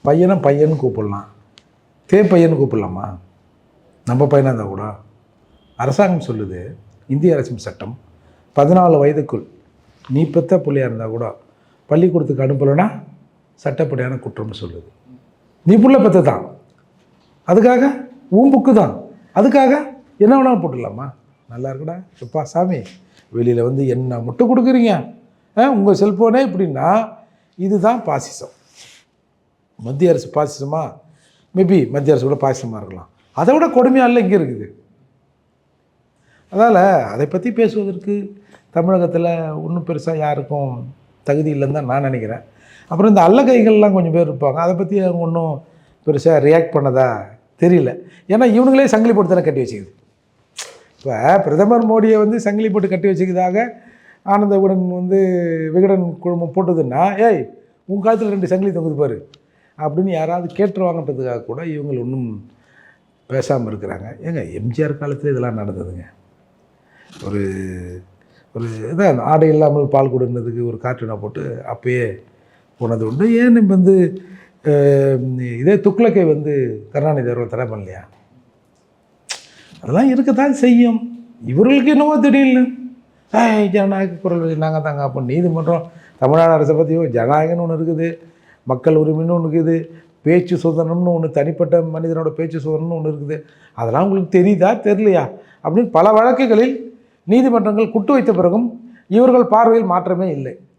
பையனை பையன்னு கூப்பிடலாம், பையன்னு கூப்பிடலாமா? நம்ம பையனாக இருந்தால் கூட அரசாங்கம் சொல்லுது, இந்திய அரசின் சட்டம் 14 வயதுக்குள் நீ பெற்ற பிள்ளையாக இருந்தால் கூட பள்ளிக்கூடத்துக்கு அனுப்பலைன்னா சட்டப்படியான குற்றம்னு சொல்லுது. நீ புள்ள பெற்ற தான், அதுக்காக உன் புக்கு தான், அதுக்காக என்ன வேணாலும் போட்டுடலாமா? நல்லா இருக்குடா எப்பா சாமி, வெளியில் வந்து என்ன முட்டை கொடுக்குறீங்க, உங்கள் செல்ஃபோனே இப்படின்னா இதுதான் பாசிசம். மத்திய அரசு பாசிசமா? மேபி மத்திய அரசு கூட பாசிசமாக இருக்கலாம், அதை விட கொடுமையால இங்கே இருக்குது. அதனால் அதை பற்றி பேசுவதற்கு தமிழகத்தில் ஒன்றும் பெருசாக யாருக்கும் தகுதி இல்லைன்னு தான் நான் நினைக்கிறேன். அப்புறம் இந்த அல்லகைகள்லாம் கொஞ்சம் பேர் இருப்பாங்க, அதை பற்றி அவங்க ஒன்றும் பெருசாக ரியாக்ட் பண்ணதா தெரியல. ஏன்னா இவனுங்களே சங்கிலி போட்டு தானே கட்டி வச்சுக்குது. இப்போ பிரதமர் மோடியை வந்து சங்கிலி போட்டு கட்டி வச்சுக்கிறதாக ஆனந்த விகடன் குழுமம் போட்டதுன்னா, ஏய் உன் காலத்தில் 2 சங்கிலி தொங்குது பாரு அப்படின்னு யாராவது கேட்டுருவாங்கன்றதுக்காக கூட இவங்க ஒன்றும் பேசாமல் இருக்கிறாங்க. ஏங்க எம்ஜிஆர் காலத்தில் இதெல்லாம் நடந்ததுங்க. ஒரு ஒரு இதான் ஆடை இல்லாமல் பால் கொடுன்னதுக்கு ஒரு கார்ட்டூனை போட்டு அப்பயே போனது உண்டு. ஏன் வந்து இதே துக்ளக்கை கருணாநிதி அவர்கள் தடை பண்ணலையா? அதெல்லாம் இருக்கத்தான் செய்யும். இவர்களுக்கு என்னவோ திடீர்னு ஜனநாயக குரல் நாங்கள் தாங்க அப்போ நீதிமன்றம் தமிழ்நாடு அரசை பற்றி ஜனநாயகம்னு ஒன்று இருக்குது, மக்கள் உரிமைன்னு ஒன்று இருக்குது, பேச்சு சுதந்திரம்னு ஒன்று, தனிப்பட்ட மனிதனோட பேச்சு சுதந்திரம்னு ஒன்று இருக்குது. அதெல்லாம் உங்களுக்கு தெரியுதா தெரியலையா அப்படின்னு பல வழக்குகளில் நீதிமன்றங்கள் குட்டு வைத்த பிறகும் இவர்கள் பார்வையில் மாற்றமே இல்லை.